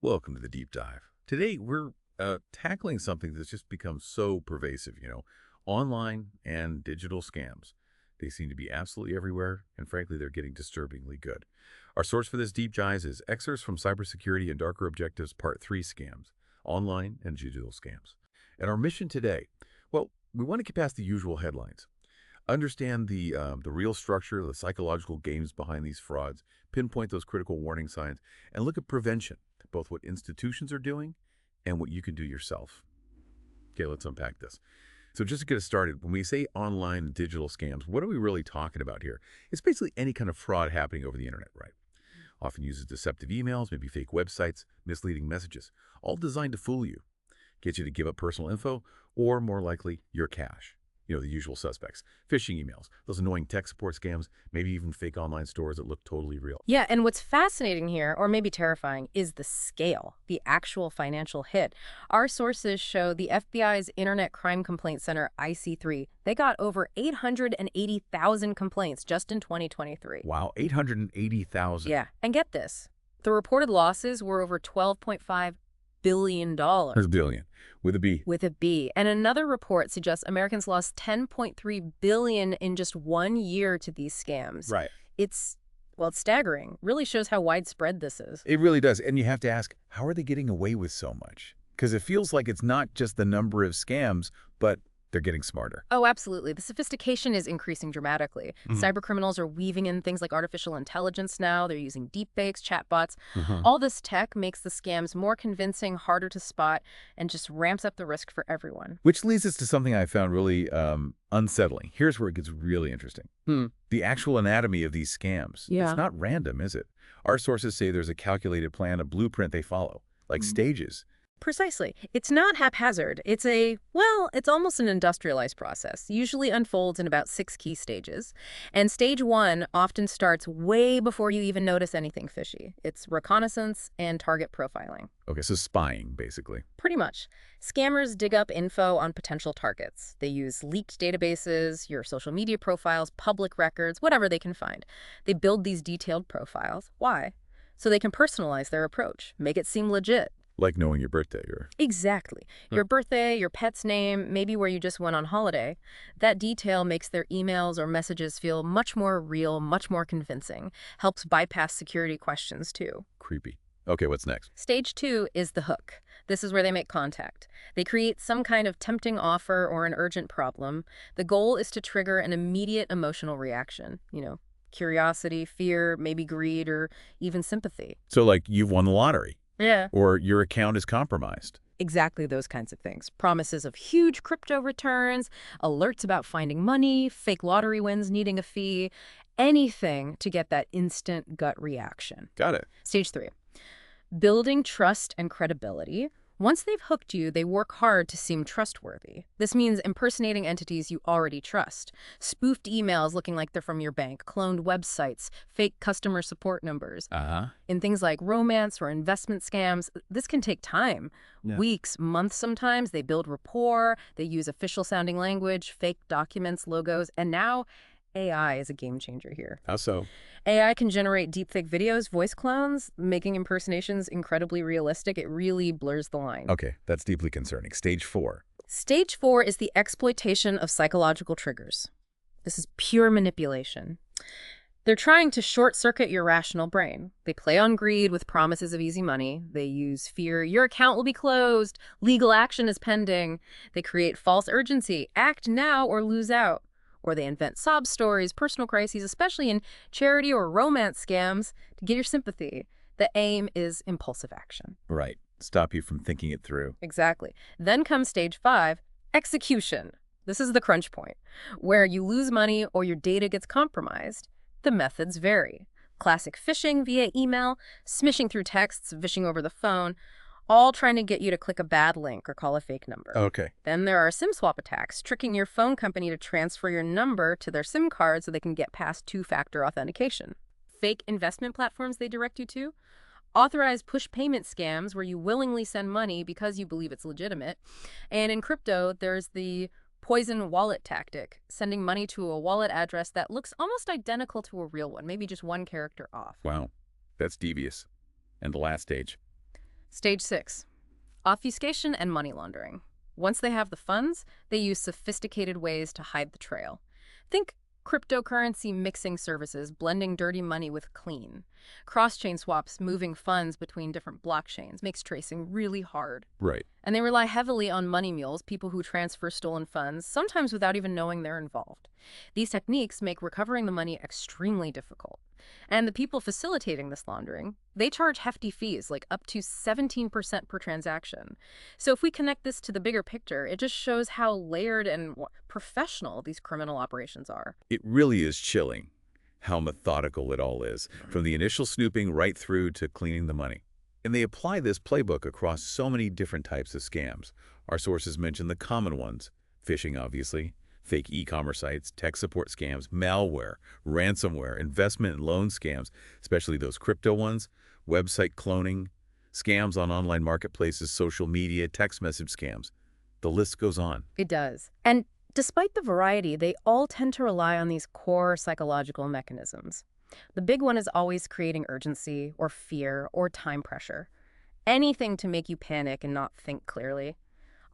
Welcome to the deep dive. Today, we're tackling something that's just become so pervasive, online and digital scams. They seem to be absolutely everywhere, and frankly, they're getting disturbingly good. Our source for this deep dive is excerpts from Cybersecurity and Darker Objectives Part 3 Scams, Online and Digital Scams. And our mission today, well, we want to get past the usual headlines. Understand the real structure, the psychological games behind these frauds, pinpoint those critical warning signs, and look at prevention, both what institutions are doing and what you can do yourself. Okay, let's unpack this. So just to get us started, when we say online and digital scams, what are we really talking about here? It's basically any kind of fraud happening over the internet, right? Often uses deceptive emails, maybe fake websites, misleading messages, all designed to fool you, get you to give up personal info, or more likely, your cash. The usual suspects. Phishing emails, those annoying tech support scams, maybe even fake online stores that look totally real. Yeah, and what's fascinating here, or maybe terrifying, is the scale, the actual financial hit. Our sources show the FBI's Internet Crime Complaint Center, IC3, they got over 880,000 complaints just in 2023. Wow, 880,000. Yeah, and get this. The reported losses were over $12.5 billion. There's a billion, with a B. With a B. And another report suggests Americans lost $10.3 billion in just 1 year to these scams. Right. It's staggering. Really shows how widespread this is. It really does. And you have to ask, how are they getting away with so much? Because it feels like it's not just the number of scams, but they're getting smarter. Oh, absolutely. The sophistication is increasing dramatically. Cybercriminals are weaving in things like artificial intelligence now. They're using deepfakes, chatbots. All this tech makes the scams more convincing, harder to spot, and just ramps up the risk for everyone. Which leads us to something I found really unsettling. Here's where it gets really interesting. The actual anatomy of these scams. Yeah. It's not random, is it? Our sources say there's a calculated plan, a blueprint they follow, like stages. Precisely. It's not haphazard. It's almost an industrialized process, usually unfolds in about 6 key stages. And stage 1 often starts way before you even notice anything fishy. It's reconnaissance and target profiling. Okay, so spying, basically. Pretty much. Scammers dig up info on potential targets. They use leaked databases, your social media profiles, public records, whatever they can find. They build these detailed profiles. Why? So they can personalize their approach, make it seem legit. Like knowing your birthday or... Exactly. Your birthday, your pet's name, maybe where you just went on holiday. That detail makes their emails or messages feel much more real, much more convincing. Helps bypass security questions, too. Creepy. Okay, what's next? Stage 2 is the hook. This is where they make contact. They create some kind of tempting offer or an urgent problem. The goal is to trigger an immediate emotional reaction. Curiosity, fear, maybe greed, or even sympathy. So like you've won the lottery. Yeah. Or your account is compromised. Exactly those kinds of things. Promises of huge crypto returns, alerts about finding money, fake lottery wins needing a fee, anything to get that instant gut reaction. Got it. Stage 3, building trust and credibility. Once they've hooked you, they work hard to seem trustworthy. This means impersonating entities you already trust. Spoofed emails looking like they're from your bank, cloned websites, fake customer support numbers. In things like romance or investment scams, this can take time. Yeah. Weeks, months sometimes. They build rapport, they use official-sounding language, fake documents, logos, and now AI is a game changer here. How so? AI can generate deepfake videos, voice clones, making impersonations incredibly realistic. It really blurs the line. Okay, that's deeply concerning. Stage 4. Stage 4 is the exploitation of psychological triggers. This is pure manipulation. They're trying to short-circuit your rational brain. They play on greed with promises of easy money. They use fear, your account will be closed, legal action is pending. They create false urgency, act now or lose out. Or they invent sob stories, personal crises, especially in charity or romance scams, to get your sympathy. The aim is impulsive action. Right. Stop you from thinking it through. Exactly. Then comes stage 5, execution. This is the crunch point, where you lose money or your data gets compromised. The methods vary. Classic phishing via email, smishing through texts, vishing over the phone, all trying to get you to click a bad link or call a fake number. Okay. Then there are SIM swap attacks, tricking your phone company to transfer your number to their SIM card so they can get past two-factor authentication. Fake investment platforms they direct you to. Authorized push payment scams where you willingly send money because you believe it's legitimate. And in crypto, there's the poison wallet tactic, sending money to a wallet address that looks almost identical to a real one, maybe just one character off. Wow. That's devious. And the last stage. Stage 6. Obfuscation and money laundering. Once they have the funds, they use sophisticated ways to hide the trail. Think cryptocurrency mixing services blending dirty money with clean. Cross-chain swaps moving funds between different blockchains makes tracing really hard. Right. And they rely heavily on money mules, people who transfer stolen funds, sometimes without even knowing they're involved. These techniques make recovering the money extremely difficult. And the people facilitating this laundering, they charge hefty fees, like up to 17% per transaction. So if we connect this to the bigger picture, it just shows how layered and professional these criminal operations are. It really is chilling how methodical it all is, from the initial snooping right through to cleaning the money. And they apply this playbook across so many different types of scams. Our sources mention the common ones: phishing, obviously, fake e-commerce sites, tech support scams, malware, ransomware, investment and loan scams, especially those crypto ones, website cloning, scams on online marketplaces, social media, text message scams. The list goes on. It does. And despite the variety, they all tend to rely on these core psychological mechanisms. The big one is always creating urgency or fear or time pressure. Anything to make you panic and not think clearly.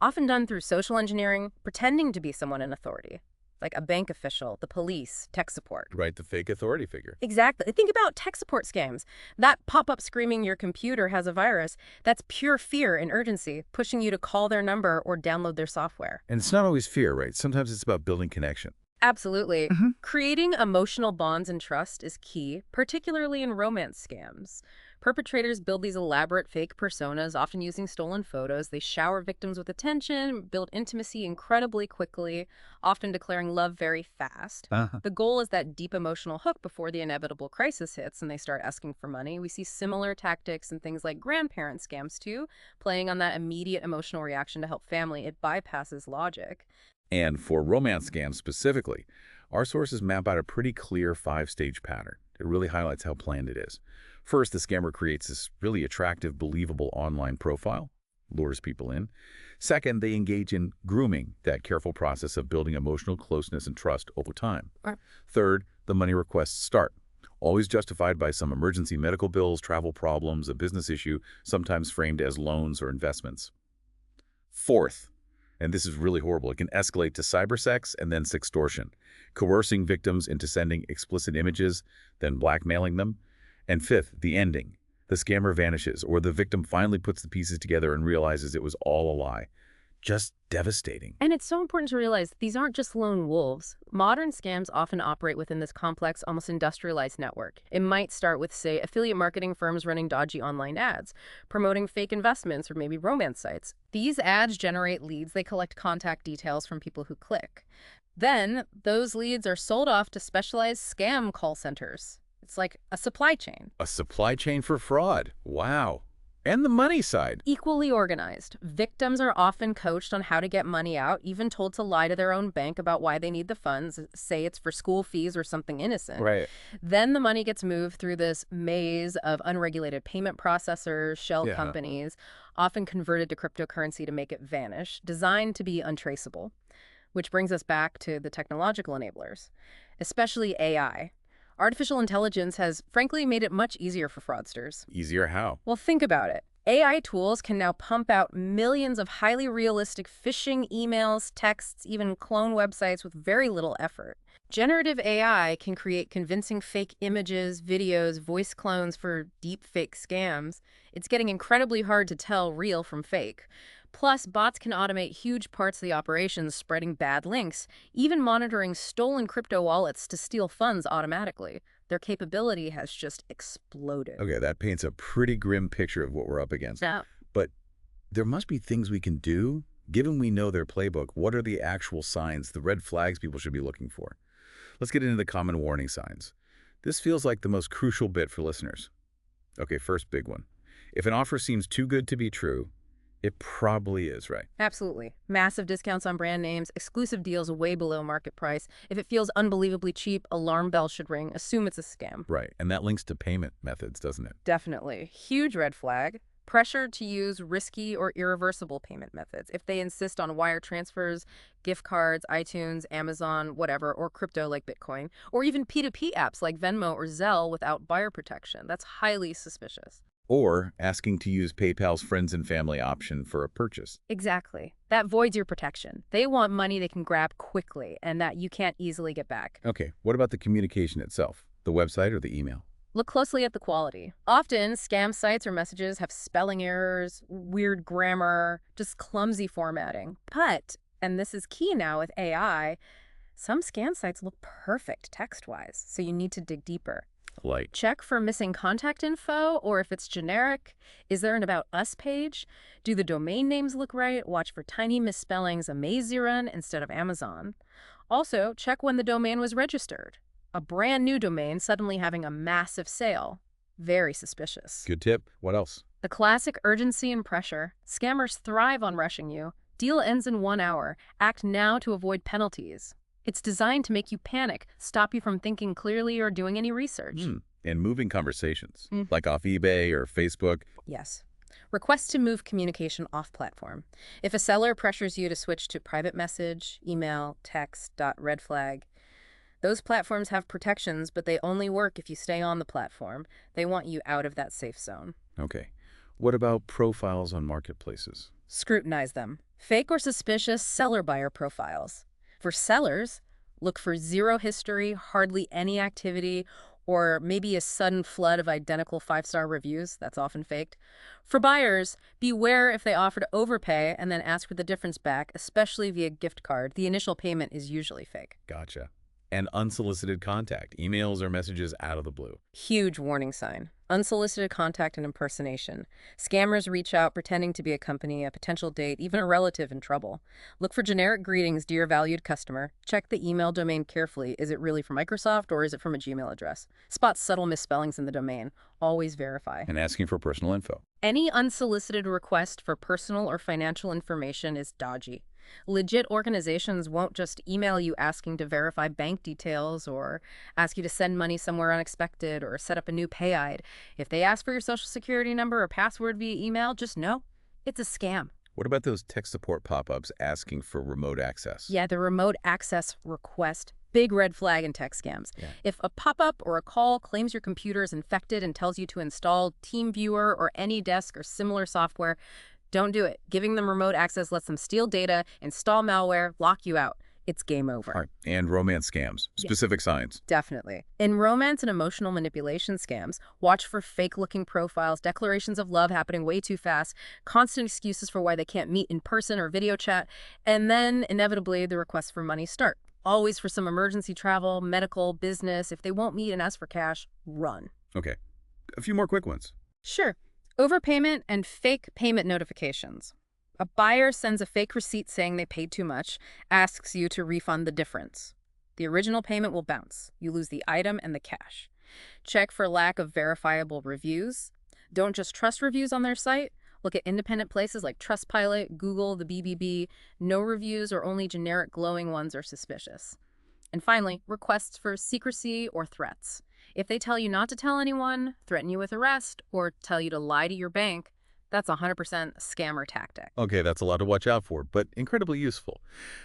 Often done through social engineering, pretending to be someone in authority, like a bank official, the police, tech support. Right, the fake authority figure. Exactly. Think about tech support scams. That pop-up screaming your computer has a virus, that's pure fear and urgency, pushing you to call their number or download their software. And it's not always fear, right? Sometimes it's about building connection. Absolutely. Creating emotional bonds and trust is key, particularly in romance scams. Perpetrators build these elaborate fake personas, often using stolen photos. They shower victims with attention, build intimacy incredibly quickly, often declaring love very fast. The goal is that deep emotional hook before the inevitable crisis hits and they start asking for money. We see similar tactics in things like grandparent scams too, playing on that immediate emotional reaction to help family. It bypasses logic. And for romance scams specifically, our sources map out a pretty clear 5-stage pattern. It really highlights how planned it is. First, the scammer creates this really attractive, believable online profile, lures people in. Second, they engage in grooming, that careful process of building emotional closeness and trust over time. Third, the money requests start, always justified by some emergency medical bills, travel problems, a business issue, sometimes framed as loans or investments. Fourth, and this is really horrible, it can escalate to cybersex and then sextortion, coercing victims into sending explicit images, then blackmailing them. And fifth, the ending. The scammer vanishes, or the victim finally puts the pieces together and realizes it was all a lie. Just devastating. And it's so important to realize these aren't just lone wolves. Modern scams often operate within this complex, almost industrialized network. It might start with, say, affiliate marketing firms running dodgy online ads, promoting fake investments or maybe romance sites. These ads generate leads. They collect contact details from people who click. Then, those leads are sold off to specialized scam call centers. It's like a supply chain. A supply chain for fraud. Wow. And the money side. Equally organized. Victims are often coached on how to get money out, even told to lie to their own bank about why they need the funds, say it's for school fees or something innocent. Right. Then the money gets moved through this maze of unregulated payment processors, shell companies, often converted to cryptocurrency to make it vanish, designed to be untraceable. Which brings us back to the technological enablers, especially AI. Artificial intelligence has, frankly, made it much easier for fraudsters. Easier how? Well, think about it. AI tools can now pump out millions of highly realistic phishing emails, texts, even clone websites with very little effort. Generative AI can create convincing fake images, videos, voice clones for deep fake scams. It's getting incredibly hard to tell real from fake. Plus, bots can automate huge parts of the operations, spreading bad links, even monitoring stolen crypto wallets to steal funds automatically. Their capability has just exploded. Okay, that paints a pretty grim picture of what we're up against. Yeah. But there must be things we can do. Given we know their playbook, what are the actual signs, the red flags people should be looking for? Let's get into the common warning signs. This feels like the most crucial bit for listeners. Okay, first big one. If an offer seems too good to be true, it probably is, right? Absolutely. Massive discounts on brand names, exclusive deals way below market price. If it feels unbelievably cheap, alarm bells should ring. Assume it's a scam. Right, and that links to payment methods, doesn't it? Definitely. Huge red flag. Pressure to use risky or irreversible payment methods. If they insist on wire transfers, gift cards, iTunes, Amazon, whatever, or crypto like Bitcoin, or even P2P apps like Venmo or Zelle without buyer protection, that's highly suspicious. Or asking to use PayPal's friends and family option for a purchase. Exactly. That voids your protection. They want money they can grab quickly and that you can't easily get back. Okay, what about the communication itself? The website or the email? Look closely at the quality. Often, scam sites or messages have spelling errors, weird grammar, just clumsy formatting. But, and this is key now with AI, some scam sites look perfect text-wise, so you need to dig deeper. Like, Check for missing contact info, or if it's generic, is there an About Us page? Do the domain names look right? Watch for tiny misspellings, Amaziran instead of Amazon. Also, check when the domain was registered. A brand new domain suddenly having a massive sale. Very suspicious. good tip. What else? The classic urgency and pressure. Scammers thrive on rushing you. Deal ends in 1 hour. Act now to avoid penalties. It's designed to make you panic, stop you from thinking clearly or doing any research. And moving conversations, like off eBay or Facebook. Yes. Request to move communication off platform. If a seller pressures you to switch to private message, email, text, red flag, those platforms have protections, but they only work if you stay on the platform. They want you out of that safe zone. Okay. What about profiles on marketplaces? Scrutinize them. Fake or suspicious seller-buyer profiles. For sellers, look for zero history, hardly any activity, or maybe a sudden flood of identical 5-star reviews. That's often faked. For buyers, beware if they offer to overpay and then ask for the difference back, especially via gift card. The initial payment is usually fake. Gotcha. And unsolicited contact, emails or messages out of the blue. Huge warning sign. Unsolicited contact and impersonation. Scammers reach out pretending to be a company, a potential date, even a relative in trouble. Look for generic greetings, dear valued customer. Check the email domain carefully. Is it really from Microsoft or is it from a Gmail address? Spot subtle misspellings in the domain. Always verify. And asking for personal info. Any unsolicited request for personal or financial information is dodgy. Legit organizations won't just email you asking to verify bank details or ask you to send money somewhere unexpected or set up a new pay ID. If they ask for your social security number or password via email, just know it's a scam. What about those tech support pop-ups asking for remote access? Yeah, the remote access request. Big red flag in tech scams. Yeah. If a pop-up or a call claims your computer is infected and tells you to install TeamViewer or AnyDesk or similar software, don't do it. Giving them remote access lets them steal data, install malware, lock you out. It's game over. All right. And romance scams, specific signs. Definitely. In romance and emotional manipulation scams, watch for fake-looking profiles, declarations of love happening way too fast, constant excuses for why they can't meet in person or video chat, and then, inevitably, the requests for money start. Always for some emergency travel, medical, business. If they won't meet and ask for cash, run. Okay. A few more quick ones. Sure. Overpayment and fake payment notifications. A buyer sends a fake receipt saying they paid too much, asks you to refund the difference. The original payment will bounce. You lose the item and the cash. Check for lack of verifiable reviews. Don't just trust reviews on their site. Look at independent places like Trustpilot, Google, the BBB. No reviews or only generic glowing ones are suspicious. And finally, requests for secrecy or threats. If they tell you not to tell anyone, threaten you with arrest, or tell you to lie to your bank, that's 100% a scammer tactic. Okay, that's a lot to watch out for, but incredibly useful.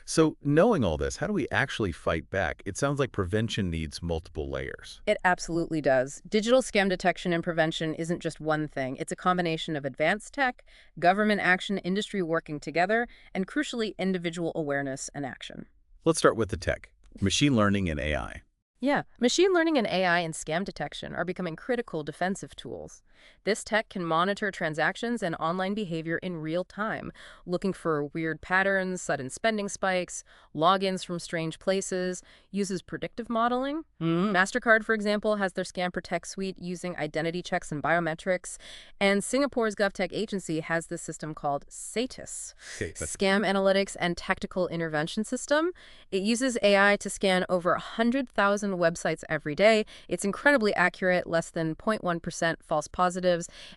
So knowing all this, how do we actually fight back? It sounds like prevention needs multiple layers. It absolutely does. Digital scam detection and prevention isn't just one thing. It's a combination of advanced tech, government action, industry working together, and crucially, individual awareness and action. Let's start with the tech. Machine learning and AI. Yeah, machine learning and AI in scam detection are becoming critical defensive tools. This tech can monitor transactions and online behavior in real time, looking for weird patterns, sudden spending spikes, logins from strange places, uses predictive modeling. MasterCard, for example, has their Scam Protect suite using identity checks and biometrics, and Singapore's GovTech agency has this system called SATIS, Scam Analytics and Tactical Intervention System. It uses AI to scan over 100,000 websites every day. It's incredibly accurate, less than 0.1% false positives,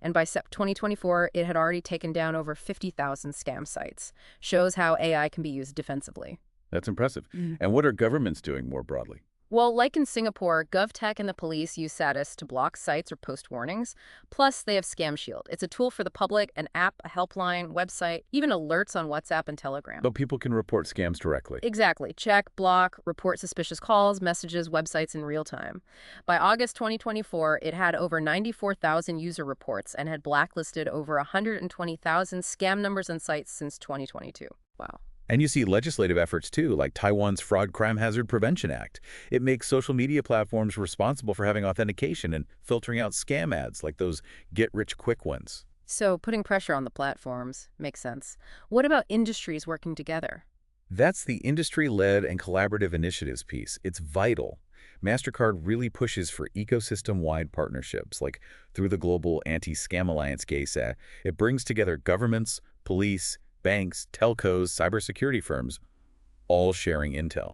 and by 2024, it had already taken down over 50,000 scam sites. Shows how AI can be used defensively. That's impressive. And what are governments doing more broadly? Well, like in Singapore, GovTech and the police use SATIS to block sites or post warnings. Plus, they have ScamShield. It's a tool for the public, an app, a helpline, website, even alerts on WhatsApp and Telegram. But people can report scams directly. Exactly. Check, block, report suspicious calls, messages, websites in real time. By August 2024, it had over 94,000 user reports and had blacklisted over 120,000 scam numbers and sites since 2022. Wow. And you see legislative efforts too, like Taiwan's Fraud Crime Hazard Prevention Act. It makes social media platforms responsible for having authentication and filtering out scam ads like those get-rich-quick ones. So putting pressure on the platforms makes sense. What about industries working together? That's the industry-led and collaborative initiatives piece. It's vital. MasterCard really pushes for ecosystem-wide partnerships, like through the Global Anti-Scam Alliance GASA. It brings together governments, police, banks, telcos, cybersecurity firms, all sharing intel.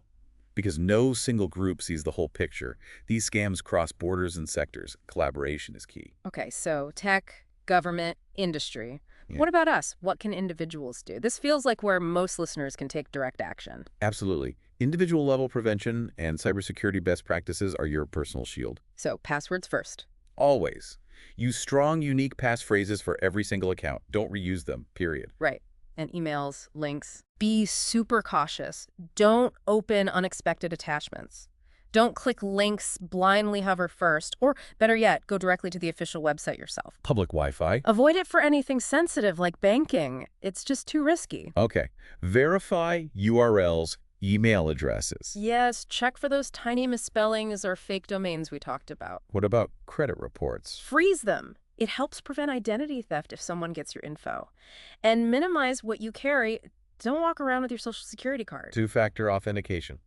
Because no single group sees the whole picture. These scams cross borders and sectors. Collaboration is key. Okay, so tech, government, industry. Yeah. What about us? What can individuals do? This feels like where most listeners can take direct action. Absolutely. Individual level prevention and cybersecurity best practices are your personal shield. So passwords first. Always. Use strong, unique passphrases for every single account. Don't reuse them, period. Right. And emails, links. Be super cautious. Don't open unexpected attachments. Don't click links, blindly hover first, or better yet, go directly to the official website yourself. Public Wi-Fi. Avoid it for anything sensitive like banking. It's just too risky. Okay. Verify URLs, email addresses. Yes, check for those tiny misspellings or fake domains we talked about. What about credit reports? Freeze them. It helps prevent identity theft if someone gets your info. And minimize what you carry. Don't walk around with your social security card. Two-factor authentication.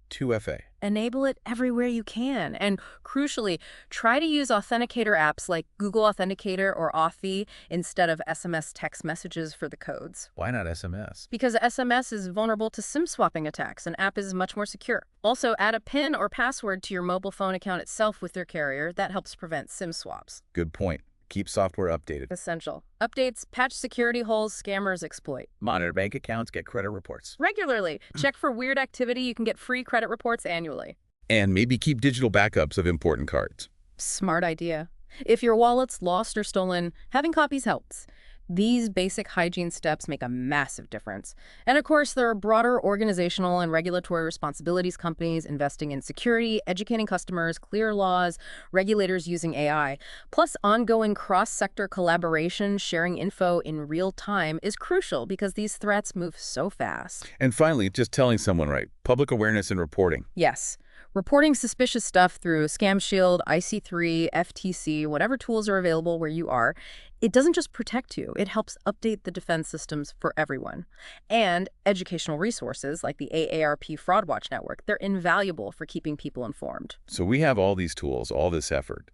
2FA. Enable it everywhere you can. And crucially, try to use authenticator apps like Google Authenticator or Authy instead of SMS text messages for the codes. Why not SMS? Because SMS is vulnerable to SIM swapping attacks. An app is much more secure. Also, add a PIN or password to your mobile phone account itself with your carrier. That helps prevent SIM swaps. Good point. Keep software updated. Essential. Updates, patch security holes scammers exploit. Monitor bank accounts, get credit reports. Regularly. Check for weird activity. You can get free credit reports annually. And maybe keep digital backups of important cards. Smart idea. If your wallet's lost or stolen, having copies helps. These basic hygiene steps make a massive difference. And of course, there are broader organizational and regulatory responsibilities companies investing in security, educating customers, clear laws, regulators using AI. Plus, ongoing cross-sector collaboration, sharing info in real time is crucial because these threats move so fast. And finally, just telling someone right. Public awareness and reporting. Yes. Reporting suspicious stuff through ScamShield, IC3, FTC, whatever tools are available where you are, it doesn't just protect you, it helps update the defense systems for everyone. And educational resources like the AARP Fraud Watch Network, they're invaluable for keeping people informed. So we have all these tools, all this effort.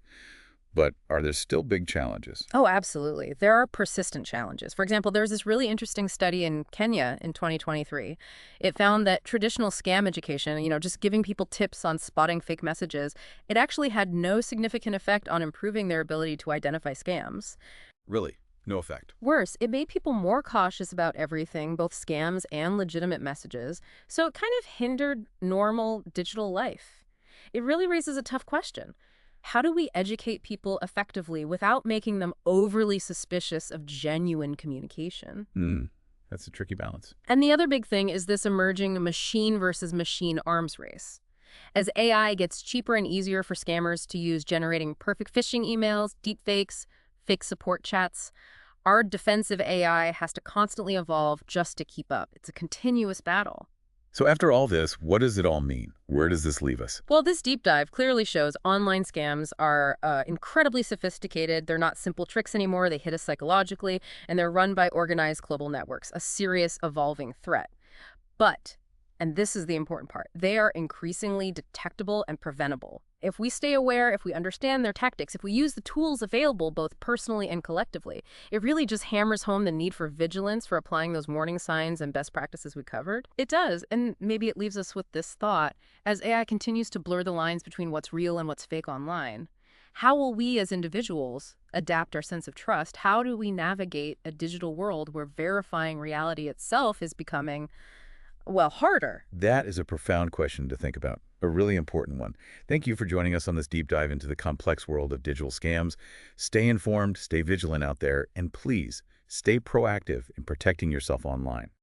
But are there still big challenges? Oh, absolutely. There are persistent challenges. For example, there's this really interesting study in Kenya in 2023. It found that traditional scam education, just giving people tips on spotting fake messages, it actually had no significant effect on improving their ability to identify scams. Really? No effect? Worse, it made people more cautious about everything, both scams and legitimate messages, so it kind of hindered normal digital life. It really raises a tough question. How do we educate people effectively without making them overly suspicious of genuine communication? That's a tricky balance. And the other big thing is this emerging machine versus machine arms race. As AI gets cheaper and easier for scammers to use generating perfect phishing emails, deepfakes, fake support chats, our defensive AI has to constantly evolve just to keep up. It's a continuous battle. So after all this, what does it all mean? Where does this leave us? Well, this deep dive clearly shows online scams are incredibly sophisticated. They're not simple tricks anymore. They hit us psychologically, and they're run by organized global networks, a serious evolving threat. But, and this is the important part, they are increasingly detectable and preventable. If we stay aware, if we understand their tactics, if we use the tools available both personally and collectively, it really just hammers home the need for vigilance, for applying those warning signs and best practices we covered. It does, and maybe it leaves us with this thought. As AI continues to blur the lines between what's real and what's fake online, how will we as individuals adapt our sense of trust? How do we navigate a digital world where verifying reality itself is becoming, well, harder? That is a profound question to think about. A really important one. Thank you for joining us on this deep dive into the complex world of digital scams. Stay informed, stay vigilant out there, and please stay proactive in protecting yourself online.